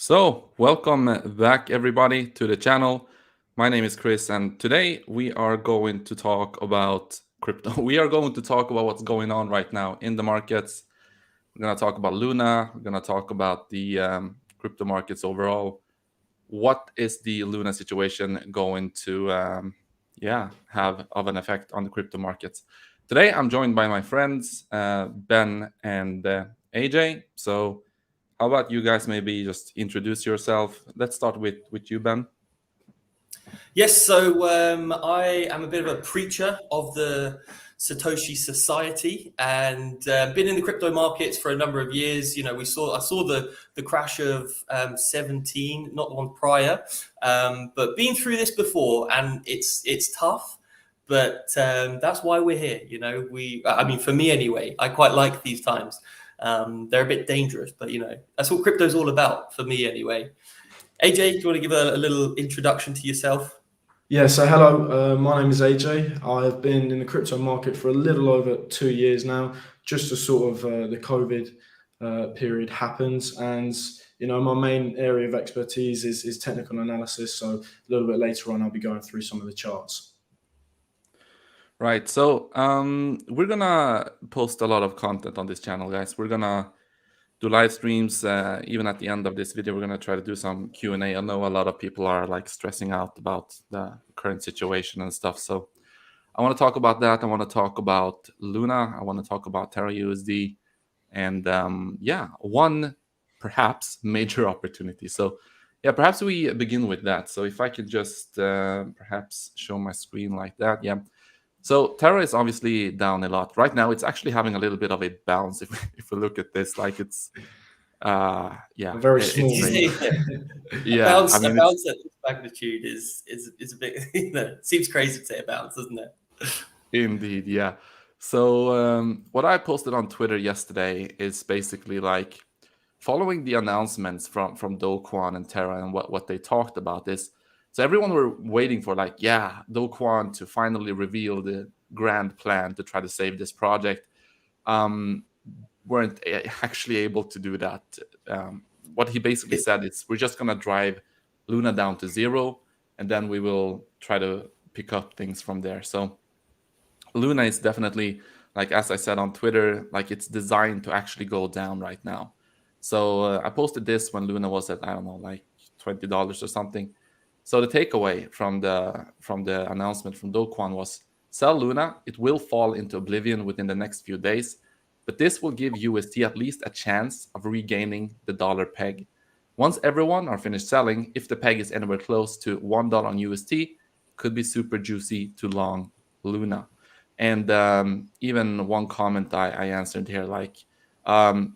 So, welcome back, everybody, to the channel. My name is Chris, and today we are going to talk about crypto. We are going to talk about what's going on right now in the markets. We're going to talk about Luna. We're going to talk about the crypto markets overall. What is the Luna situation going to, have of an effect on the crypto markets? Today, I'm joined by my friends Ben and AJ. So, how about you guys maybe just introduce yourself? Let's start with you, Ben. Yes, so I am a bit of a preacher of the Satoshi Society, and been in the crypto markets for a number of years. You know, I saw the crash of 17, not the one prior, but been through this before, and it's tough. But that's why we're here. You know, I mean, for me anyway, I quite like these times. They're a bit dangerous, but you know, that's what crypto's all about for me anyway. AJ, do you want to give a little introduction to yourself? Yeah, so hello, my name is AJ. I've been in the crypto market for a little over 2 years now, just as sort of the COVID period happens. And, you know, my main area of expertise is technical analysis. So a little bit later on, I'll be going through some of the charts. Right. So we're gonna post a lot of content on this channel, guys. We're gonna do live streams. Even at the end of this video, we're gonna try to do some Q&A. I know a lot of people are like stressing out about the current situation and stuff. So I want to talk about that. I want to talk about Luna. I want to talk about Terra USD, and one perhaps major opportunity. So yeah, perhaps we begin with that. So if I could just perhaps show my screen like that. Yeah. So Terra is obviously down a lot right now. It's actually having a little bit of a bounce. If we look at this, like it's Very small. Yeah, A bounce at this magnitude is a bit. You know, seems crazy to say a bounce, doesn't it? Indeed, yeah. So what I posted on Twitter yesterday is basically like following the announcements from Do Kwon and Terra and what they talked about is, so everyone were waiting for like, yeah, Do Kwon to finally reveal the grand plan to try to save this project. Weren't actually able to do that. What he basically said is, we're just gonna drive Luna down to zero, and then we will try to pick up things from there. So Luna is definitely, like as I said on Twitter, like it's designed to actually go down right now. So I posted this when Luna was at, I don't know, like $20 or something. So the takeaway from the announcement from Do Kwon was, sell Luna, it will fall into oblivion within the next few days, but this will give UST at least a chance of regaining the dollar peg. Once everyone are finished selling, if the peg is anywhere close to $1 on UST, could be super juicy to long Luna. And even one comment I answered here, like,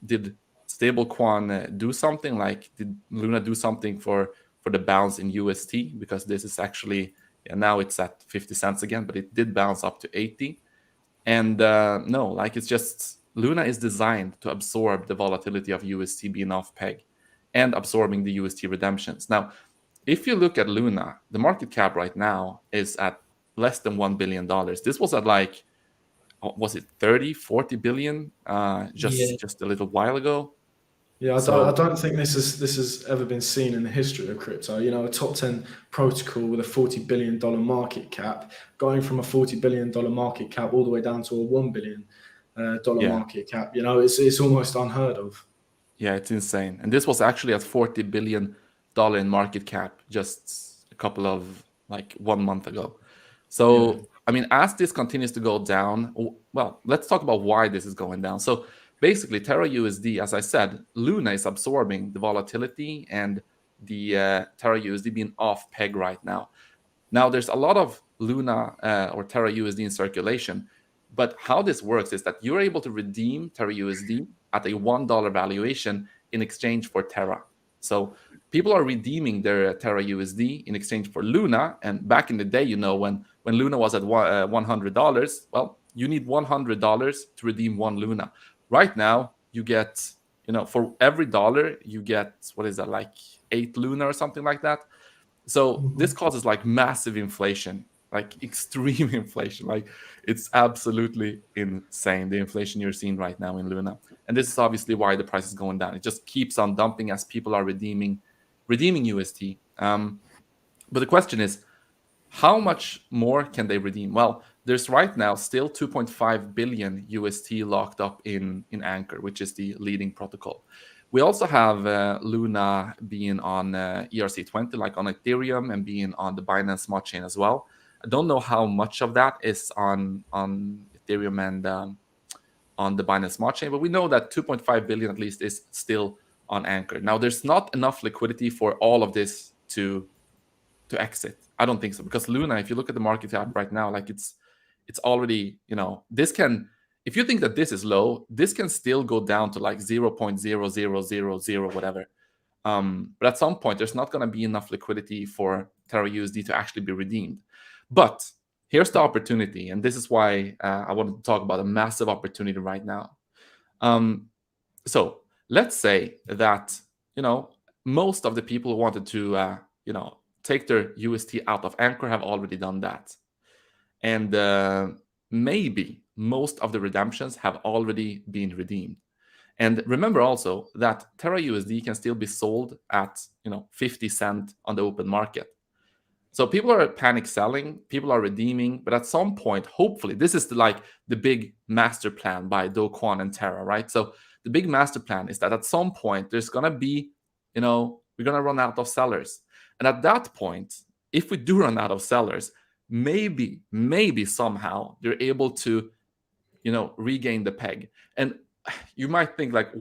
did stablecoin do something? Like, did Luna do something for the bounce in UST? Because this is actually, now it's at 50 cents again, but it did bounce up to 80. And no, like it's just, Luna is designed to absorb the volatility of UST being off peg and absorbing the UST redemptions. Now, if you look at Luna, the market cap right now is at less than $1 billion. This was at like, was it 30, 40 billion just a little while ago? Yeah, I don't think this has ever been seen in the history of crypto. You know, a top 10 protocol with a $40 billion market cap, going from a $40 billion market cap all the way down to a $1 billion market cap. You know, it's almost unheard of. Yeah, it's insane. And this was actually at $40 billion in market cap just a couple of, like 1 month ago. So, yeah. I mean, as this continues to go down, well, let's talk about why this is going down. So basically, Terra USD, as I said, Luna is absorbing the volatility and the Terra USD being off peg right now. Now, there's a lot of Luna or Terra USD in circulation, but how this works is that you're able to redeem Terra USD at a $1 valuation in exchange for Terra. So people are redeeming their Terra USD in exchange for Luna. And back in the day, you know, when Luna was at $100, well, you need $100 to redeem one Luna. Right now, you get, you know, for every dollar, you get, what is that, like 8 Luna or something like that. So this causes like massive inflation, like extreme inflation. Like it's absolutely insane, the inflation you're seeing right now in Luna. And this is obviously why the price is going down. It just keeps on dumping as people are redeeming redeeming UST. But the question is, how much more can they redeem? Well, there's right now still 2.5 billion UST locked up in Anchor, which is the leading protocol. We also have Luna being on ERC20, like on Ethereum, and being on the Binance Smart Chain as well. I don't know how much of that is on Ethereum and on the Binance Smart Chain, but we know that 2.5 billion at least is still on Anchor. Now, there's not enough liquidity for all of this to exit. I don't think so, because Luna, if you look at the market cap right now, like it's already, this can, if you think that this is low, this can still go down to like 0.0000 whatever. But at some point, there's not going to be enough liquidity for Terra USD to actually be redeemed. But here's the opportunity, and this is why I wanted to talk about a massive opportunity right now. So let's say that, most of the people who wanted to, take their UST out of Anchor have already done that. And maybe most of the redemptions have already been redeemed. And remember also that Terra USD can still be sold at 50 cents on the open market. So people are panic selling, people are redeeming, but at some point, hopefully, this is the big master plan by Do Kwon and Terra, right? So the big master plan is that at some point there's gonna be, we're gonna run out of sellers. And at that point, if we do run out of sellers, maybe somehow they're able to, regain the peg. And you might think like,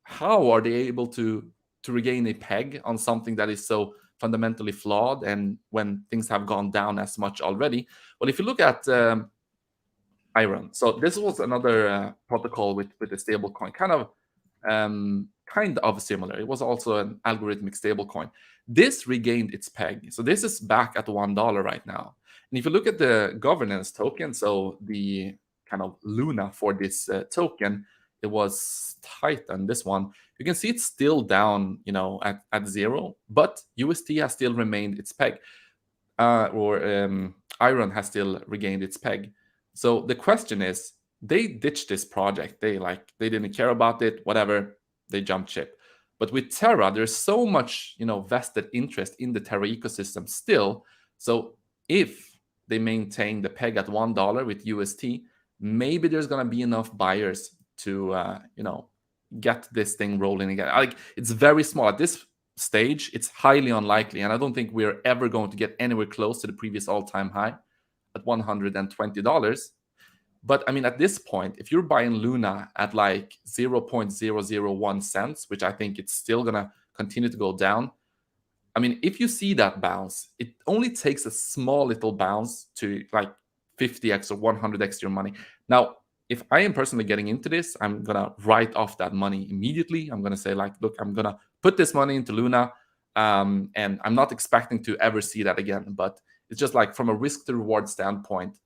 how are they able to regain a peg on something that is so fundamentally flawed, and when things have gone down as much already? Well, if you look at Iron, so this was another protocol with a stable coin, kind of similar. It was also an algorithmic stable coin. This regained its peg, so this is back at $1 right now. And if you look at the governance token, so the kind of Luna for this token, it was Titan, this one, you can see it's still down, at 0, but UST has still remained its peg, or Iron has still regained its peg. So the question is, they ditched this project. They didn't care about it, whatever, they jumped ship. But with Terra, there's so much, vested interest in the Terra ecosystem still. So if they maintain the peg at $1 with UST, maybe there's going to be enough buyers to, get this thing rolling again. Like, it's very small at this stage. It's highly unlikely, and I don't think we're ever going to get anywhere close to the previous all-time high at $120. But I mean, at this point, if you're buying Luna at like 0.001 cents, which I think it's still gonna continue to go down, I mean, if you see that bounce, it only takes a small little bounce to like 50x or 100x your money. Now, if I am personally getting into this, I'm gonna write off that money immediately. I'm gonna say like, look, I'm gonna put this money into Luna, and I'm not expecting to ever see that again. But it's just like, from a risk to reward standpoint,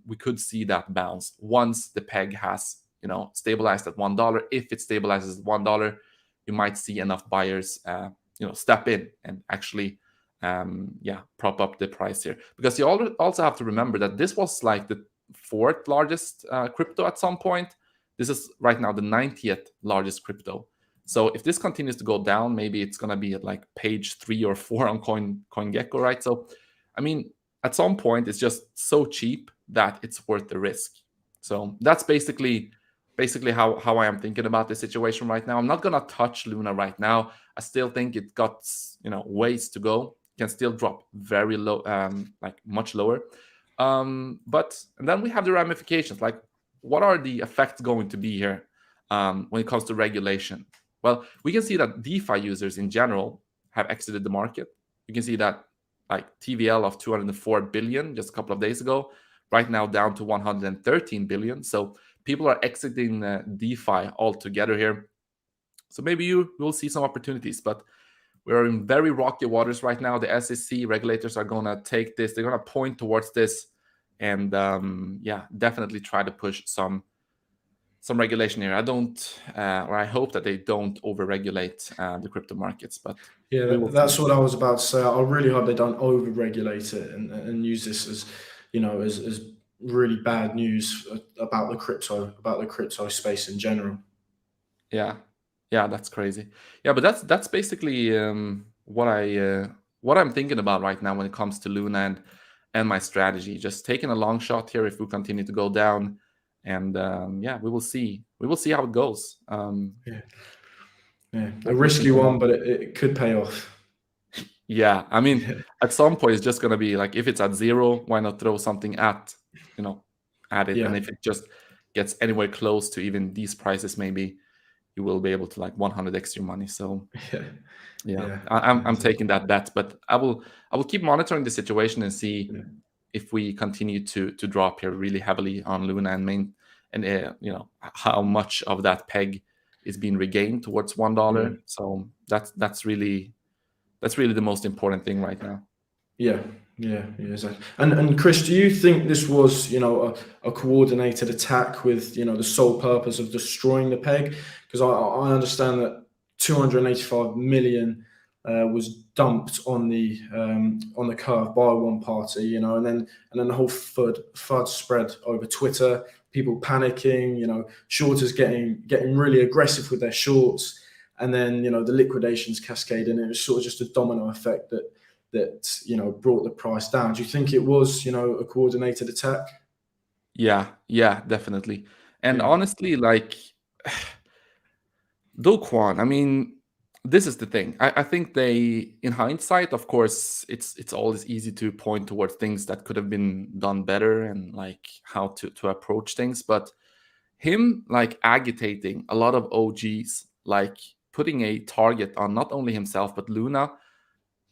we could see that bounce once the peg has, stabilized at $1. If it stabilizes at $1, you might see enough buyers, step in and actually, prop up the price here. Because you also have to remember that this was like the 4th largest crypto at some point. This is right now the 90th largest crypto. So if this continues to go down, maybe it's gonna be at like page 3 or 4 on CoinGecko, right? So, I mean, at some point, it's just so cheap that it's worth the risk. So that's basically how I am thinking about this situation right now. I'm not gonna touch Luna right now. I still think it got ways to go. It can still drop very low, like much lower. But and then we have the ramifications. Like, what are the effects going to be here when it comes to regulation? Well, we can see that DeFi users in general have exited the market. You can see that like TVL of 204 billion just a couple of days ago, right now down to 113 billion. So people are exiting DeFi altogether here. So maybe you will see some opportunities, but we're in very rocky waters right now. The SEC regulators are going to take this. They're going to point towards this, and definitely try to push some regulation here. I hope that they don't overregulate the crypto markets, but yeah, that's what I was about to say. I really hope they don't overregulate it and use this as, as really bad news about the crypto space in general. Yeah, Yeah, that's crazy. Yeah, but that's basically what I'm thinking about right now when it comes to Luna and my strategy. Just taking a long shot here if we continue to go down, and yeah, we will see. We will see how it goes. Yeah, yeah, I a think risky one, but it could pay off. yeah, I mean, Yeah, at some point it's just gonna be like if it's at zero, why not throw something you know, at it, yeah, and if it just gets anywhere close to even these prices, maybe you will be able to like 100x your money. So yeah, yeah, yeah, I'm exactly. taking that bet, but I will keep monitoring the situation and see Yeah, if we continue to drop here really heavily on Luna and how much of that peg is being regained towards yeah. $1. So that's really the most important thing right now. Yeah, yeah, exactly. And Chris, do you think this was, a coordinated attack with, the sole purpose of destroying the peg? Because I understand that 285 million was dumped on the curve by one party, and then the whole FUD spread over Twitter. People panicking, shorters getting really aggressive with their shorts, and then the liquidations cascading. It was sort of just a domino effect that brought the price down. Do you think it was a coordinated attack? Yeah, definitely. And Yeah, honestly, like Do Kwon, I mean, this is the thing. I think they, in hindsight, of course, it's always easy to point towards things that could have been done better and like how to approach things. But him like agitating a lot of OGs, like putting a target on not only himself but Luna,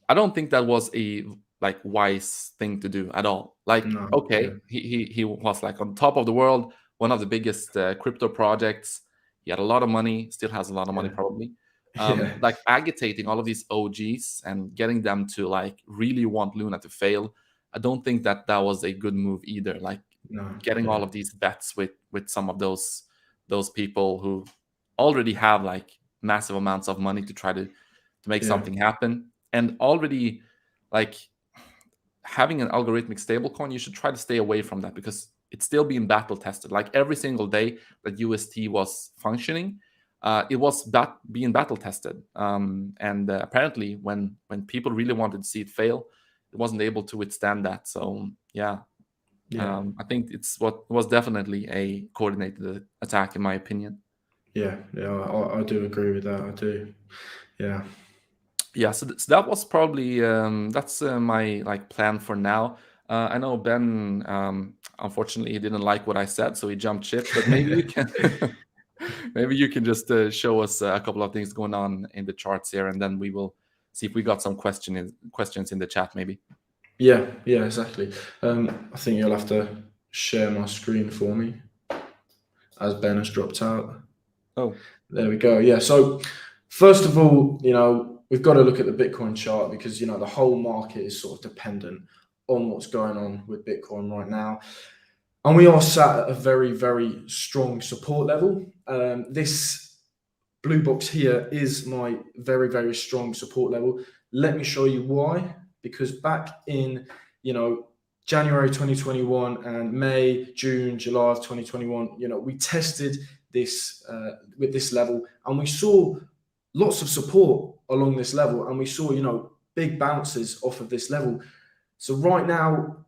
I don't think that was a like wise thing to do at all. Like, no, yeah, okay, he was like on top of the world, one of the biggest crypto projects. He had a lot of money, still has a lot of money yeah, probably. yeah, Like agitating all of these OGs and getting them to like really want Luna to fail. I don't think that was a good move either. Like no, getting yeah, all of these bets with some of those people who already have like massive amounts of money to try to make yeah, something happen, and already like having an algorithmic stablecoin, you should try to stay away from that because it's still being battle tested. Like every single day that UST was functioning, it was being battle tested. And apparently, when people really wanted to see it fail, it wasn't able to withstand that. So yeah, yeah, I think it's what was definitely a coordinated attack in my opinion. yeah. I do agree with that. I do. Yeah, Yeah, so that was probably that's my like plan for now. I know Ben, unfortunately, he didn't like what I said, so he jumped ship. But maybe you can, maybe you can just show us a couple of things going on in the charts here, and then we will see if we got some questions in the chat. Maybe. yeah, exactly. I think you'll have to share my screen for me as Ben has dropped out. Oh, There we go. Yeah. So first of all, we've got to look at the Bitcoin chart because the whole market is sort of dependent on what's going on with Bitcoin right now. And we are sat at a very, very strong support level. This blue box here is my very, very strong support level. Let me show you why. Because back in, January 2021 and May, June, July of 2021, we tested this with this level and we saw lots of support along this level and we saw, big bounces off of this level. So right now,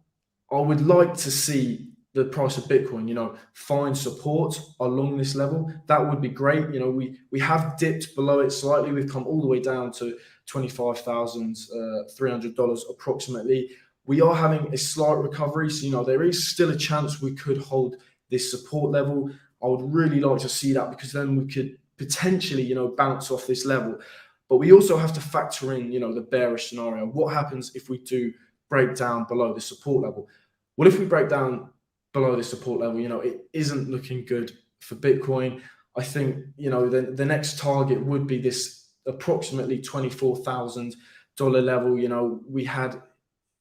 I would like to see the price of Bitcoin, find support along this level. That would be great. We have dipped below it slightly. We've come all the way down to $25,300 approximately. We are having a slight recovery. So, there is still a chance we could hold this support level. I would really like to see that because then we could potentially, bounce off this level. But we also have to factor in, the bearish scenario. What happens if we do break down below the support level? Well, if we break down below the support level, it isn't looking good for Bitcoin. I think, the next target would be this approximately $24,000 level. We had,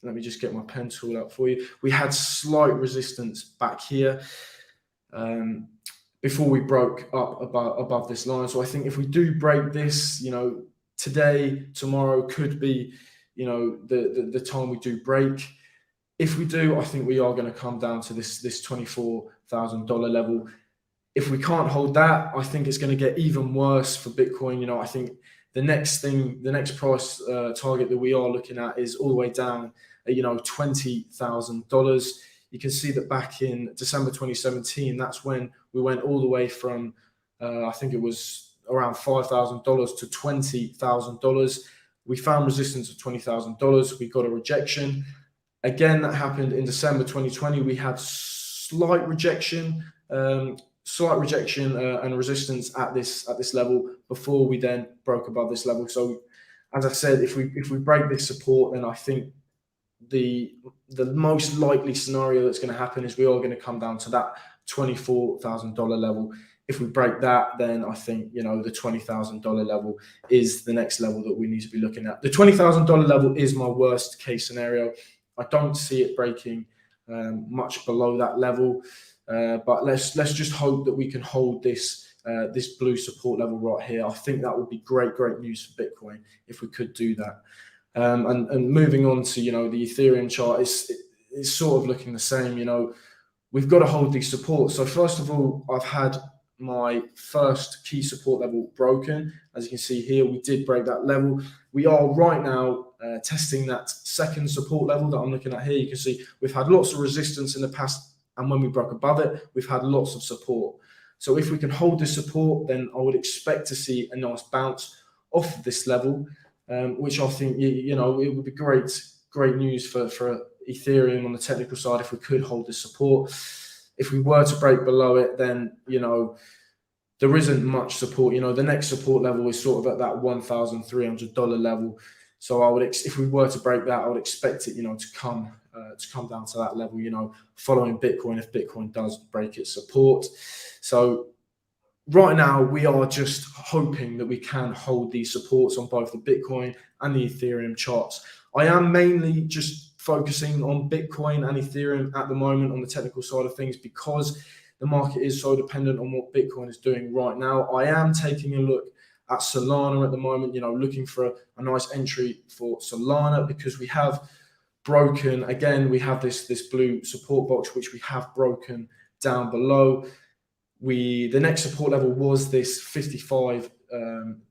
let me just get my pen tool out for you. We had slight resistance back here before we broke up above this line. So I think if we do break this, today, tomorrow could be, the time we do break. If we do, I think we are going to come down to this $24,000 level. if we can't hold that, I think it's going to get even worse for Bitcoin. You know, I think the next price target that we are looking at is all the way down at, you know, $20,000. You can see that back in December 2017, that's when we went all the way from, I think it was around $5,000 to $20,000. We found resistance at $20,000. We got a rejection. Again, that happened in December 2020. We had slight rejection and resistance at this level before we then broke above this level. So, as I said, if we break this support, then I think the most likely scenario that's going to happen is we are going to come down to that $24,000 level. If we break that, then I think, you know, the $20,000 level is the next level that we need to be looking at. The $20,000 level is my worst case scenario. I don't see it breaking much below that level, but let's just hope that we can hold this blue support level right here. I think that would be great news for Bitcoin if we could do that. And moving on to, you know, the Ethereum chart, it's sort of looking the same. You know, we've got to hold these supports. So first of all, I've had my first key support level broken. As you can see here, we did break that level. We are right now testing that second support level that I'm looking at here. You can see we've had lots of resistance in the past, and when we broke above it, we've had lots of support. So if we can hold this support, then I would expect to see a nice bounce off of this level, which I think, you know, it would be great news for Ethereum on the technical side if we could hold this support. If we were to break below it, then, you know, there isn't much support. You know, the next support level is sort of at that $1,300 level. So if we were to break that, I would expect it, you know, to come down to that level, you know, following Bitcoin if Bitcoin does break its support. So right now, we are just hoping that we can hold these supports on both the Bitcoin and the Ethereum charts. I am mainly just focusing on Bitcoin and Ethereum at the moment on the technical side of things because the market is so dependent on what Bitcoin is doing right now. I am taking a look at Solana at the moment, you know, looking for a nice entry for Solana because we have broken, again, we have this blue support box, which we have broken down below. The next support level was this $55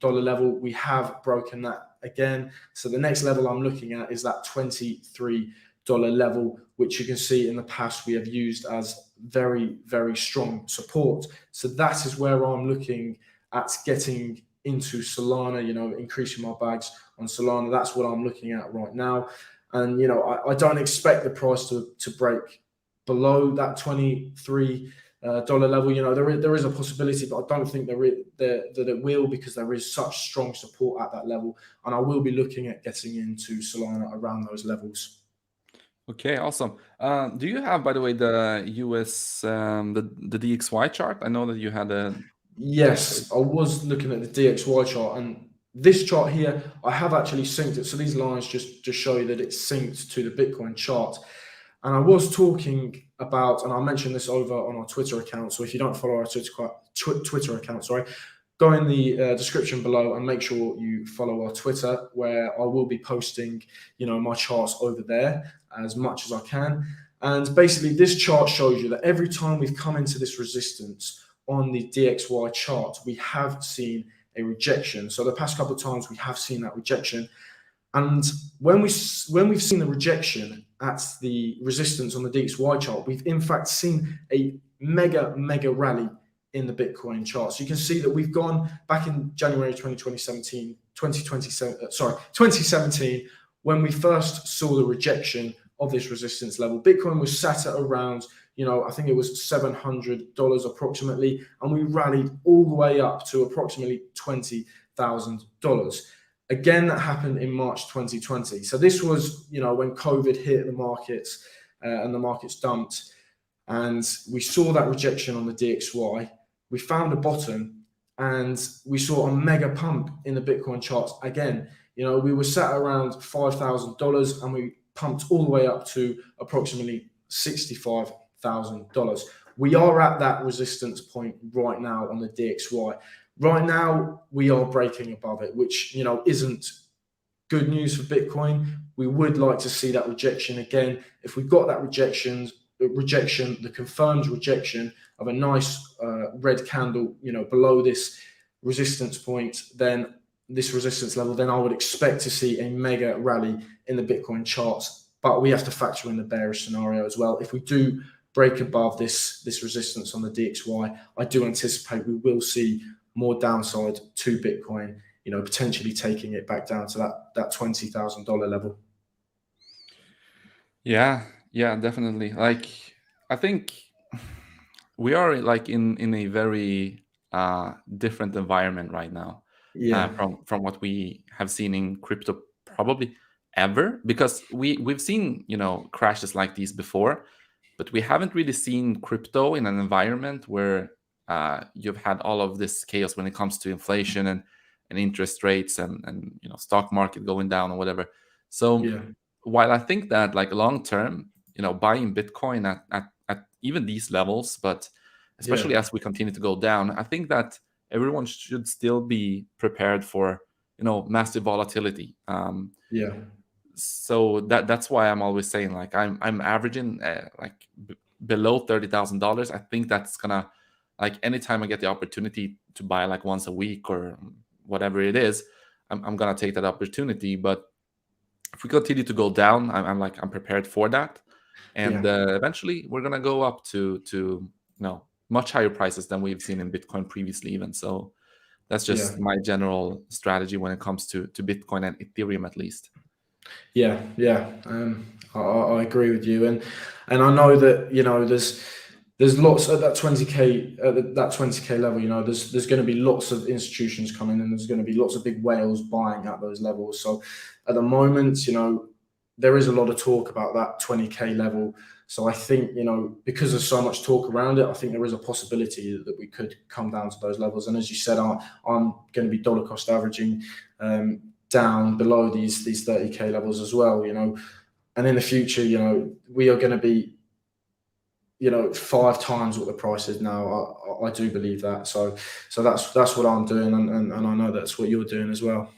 level. We have broken that again. So the next level I'm looking at is that $23 level, which you can see in the past we have used as very, very strong support. So that is where I'm looking at getting into Solana, you know, increasing my bags on Solana. That's what I'm looking at right now. And, you know, I don't expect the price to break below that $23 level. You know, there is a possibility, but I don't think that it will because there is such strong support at that level. And I will be looking at getting into Solana around those levels. Okay, awesome. Do you have, by the way, the US, the DXY chart? I know that you had a... Yes, I was looking at the DXY chart, and this chart here, I have actually synced it. So these lines just show you that it's synced to the Bitcoin chart. And I was talking about, and I'll mention this over on our Twitter account. So if you don't follow our Twitter account, go in the description below and make sure you follow our Twitter, where I will be posting, you know, my charts over there as much as I can. And basically, this chart shows you that every time we've come into this resistance on the DXY chart, we have seen a rejection. So the past couple of times we have seen that rejection. And when we've seen the rejection at the resistance on the DXY chart, we've in fact seen a mega rally in the Bitcoin chart. So you can see that we've gone back in January 2017, when we first saw the rejection of this resistance level. Bitcoin was sat at around, you know, I think it was $700 approximately, and we rallied all the way up to approximately $20,000. Again, that happened in March 2020. So this was, you know, when COVID hit the markets and the markets dumped, and we saw that rejection on the DXY. We found a bottom, and we saw a mega pump in the Bitcoin charts again. You know, we were sat around $5,000, and we pumped all the way up to approximately $65,000. We are at that resistance point right now on the DXY. Right now, we are breaking above it, which, you know, isn't good news for Bitcoin. We would like to see that rejection again. If we got that rejection, rejection, the confirmed rejection of a nice red candle, below this resistance point, then this resistance level, then I would expect to see a mega rally in the Bitcoin charts. But we have to factor in the bearish scenario as well. If we do break above this resistance on the DXY, I do anticipate we will see more downside to Bitcoin, potentially taking it back down to that $20,000 level. Yeah, definitely. Like, I think we are like in a very different environment right now, Yeah, from what we have seen in crypto probably ever, because we've seen crashes like these before, but we haven't really seen crypto in an environment where you've had all of this chaos when it comes to inflation and interest rates and stock market going down or whatever. So yeah, while I think that like long term, buying Bitcoin at even these levels, but yeah, especially as we continue to go down, I think that everyone should still be prepared for massive volatility. yeah, So that's why I'm always saying like I'm averaging like below $30,000. I think that's gonna, like, anytime I get the opportunity to buy like once a week or whatever it is, I'm gonna take that opportunity. But if we continue to go down, I'm prepared for that, and yeah, eventually we're gonna go up to much higher prices than we've seen in Bitcoin previously, even. So that's yeah. just my general strategy when it comes to Bitcoin and Ethereum, at least. Yeah, yeah, I agree with you, and I know that there's lots at that 20k that 20k level. There's going to be lots of institutions coming, and there's going to be lots of big whales buying at those levels. So at the moment, there is a lot of talk about that 20k level. So I think because there's so much talk around it, I think there is a possibility that we could come down to those levels. And as you said, I'm going to be dollar cost averaging down below these 30k levels as well, and in the future, we are going to be 5 times what the price is now. I do believe that. So that's what I'm doing, and I know that's what you're doing as well.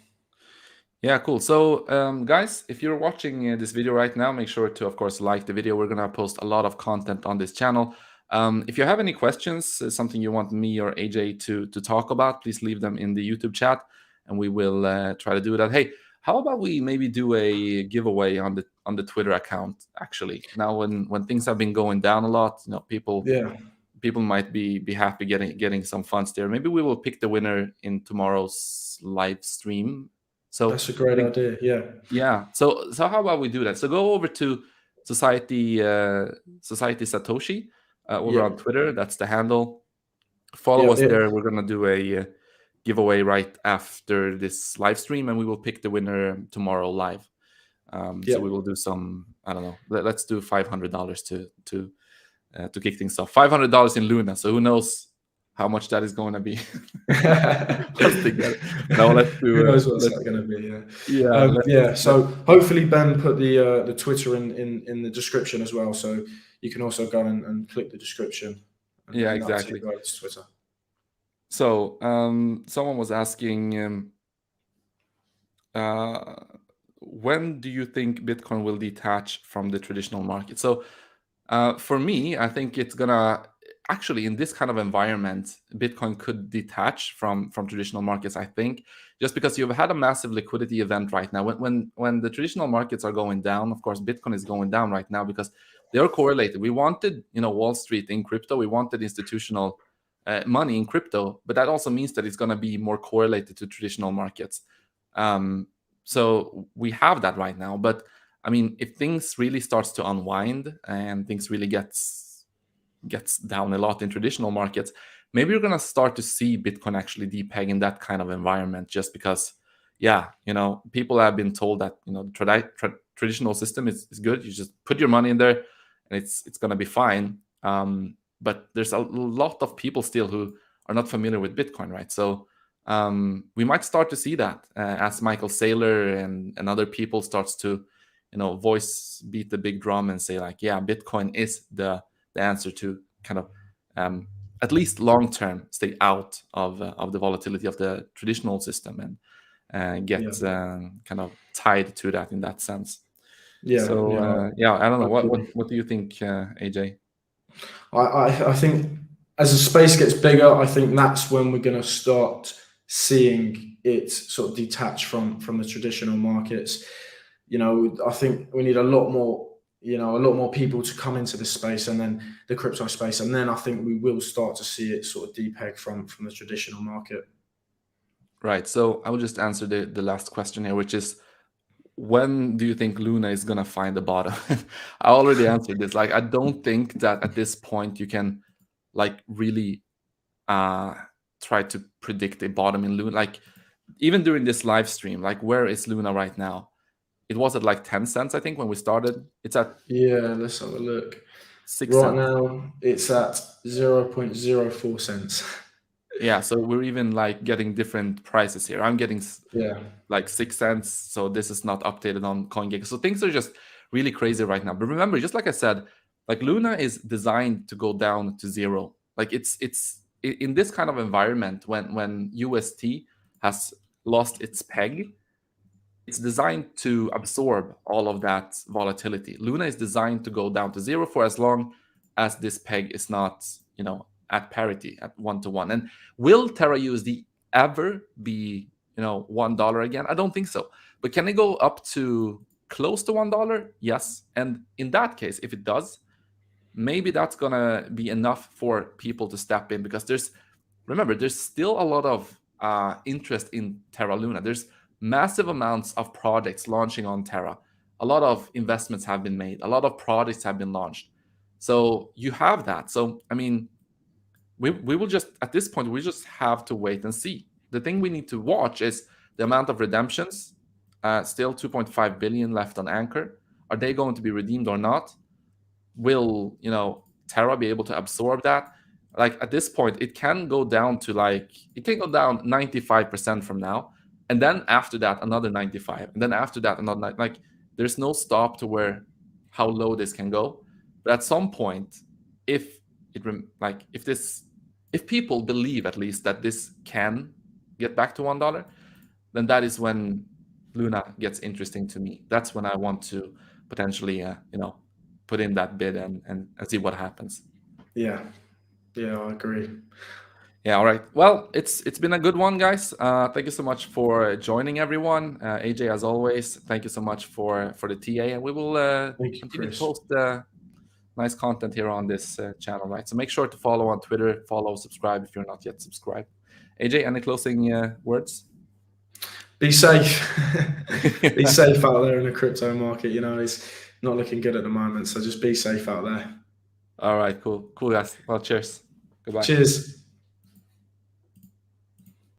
Yeah, cool. So guys, if you're watching this video right now, make sure to, of course, like the video. We're gonna post a lot of content on this channel. If you have any questions, something you want me or AJ to talk about, please leave them in the YouTube chat, and we will try to do that. Hey, how about we maybe do a giveaway on the Twitter account? Actually, now when things have been going down a lot, people Yeah, might be happy getting some funds there. Maybe we will pick the winner in tomorrow's live stream. So that's a great idea. Yeah, yeah. So how about we do that? So go over to Society Satoshi over yeah, on Twitter. That's the handle. Follow yeah, us yeah, there. We're gonna do a giveaway right after this live stream, and we will pick the winner tomorrow live. So yeah. we will do some, I don't know. Let's do $500 to kick things off. $500 in Luna. So who knows how much that is going to be once they get it. No, let's do. Who knows what's that going to be? Yeah. Yeah. Yeah. So hopefully Ben put the Twitter in the description as well, so you can also go and click the description. Yeah, and that'll take exactly. you right to Twitter. So someone was asking, when do you think Bitcoin will detach from the traditional market? So for me, I think it's gonna actually, in this kind of environment, Bitcoin could detach from traditional markets. I think just because you've had a massive liquidity event right now. When the traditional markets are going down, of course, Bitcoin is going down right now because they are correlated. We wanted Wall Street in crypto. We wanted institutional money in crypto, but that also means that it's going to be more correlated to traditional markets. So we have that right now, but I mean, if things really starts to unwind and things really gets down a lot in traditional markets, maybe you're gonna start to see Bitcoin actually depeg in that kind of environment. Just because, yeah, people have been told that the traditional system is good. You just put your money in there, and it's gonna be fine. But there's a lot of people still who are not familiar with Bitcoin, right? So we might start to see that as Michael Saylor and other people starts to voice beat the big drum and say like, yeah, Bitcoin is the answer to kind of at least long term stay out of the volatility of the traditional system and get Yeah. kind of tied to that in that sense. Yeah, So yeah, yeah, I don't know. I agree. What do you think, AJ? I think as the space gets bigger, I think that's when we're going to start seeing it sort of detach from the traditional markets. You know, I think we need a lot more, you know, a lot more people to come into this space, and then the crypto space, and then I think we will start to see it sort of depeg from the traditional market. Right. So I will just answer the last question here, which is, when do you think Luna is gonna find the bottom? I already answered this. Like, I don't think that at this point you can like really try to predict a bottom in Luna. Like, even during this live stream, like, where is Luna right now? It was at like 10 cents, I think, when we started. It's at Yeah, let's have a look. 6 Right cents. now, it's at 0.04 cents. Yeah, so we're even like getting different prices here. I'm getting Yeah, like 6 cents, so this is not updated on CoinGecko. So things are just really crazy right now. But remember, just like I said, like, Luna is designed to go down to zero. Like, it's in this kind of environment, when UST has lost its peg, it's designed to absorb all of that volatility. Luna is designed to go down to zero for as long as this peg is not, at parity, at 1-to-1. And will Terra USD ever be, $1 again? I don't think so. But can it go up to close to $1? Yes. And in that case, if it does, maybe that's gonna be enough for people to step in, because there's still a lot of interest in Terra Luna. There's massive amounts of projects launching on Terra. A lot of investments have been made. A lot of products have been launched. So you have that. So I mean, we will just, at this point, we just have to wait and see. The thing we need to watch is the amount of redemptions. Still 2.5 billion left on Anchor. Are they going to be redeemed or not? Will Terra be able to absorb that? Like, at this point, it can go down to, like, it can go down 95% from now, and then after that another 95, and then after that another, like, there's no stop to where how low this can go. But at some point, if if people believe at least that this can get back to $1, then that is when Luna gets interesting to me. That's when I want to potentially put in that bid and see what happens. yeah, I agree. Yeah, all right. Well, it's been a good one, guys. Thank you so much for joining, everyone. AJ, as always, thank you so much for the TA, and we will Thank you, continue to Chris. post nice content here on this channel, right? So make sure to follow on Twitter, subscribe if you're not yet subscribed. AJ, any closing words? Be safe. Be safe out there in the crypto market. You know, it's not looking good at the moment, so just be safe out there. All right, cool, guys. Well, cheers. Goodbye. Cheers.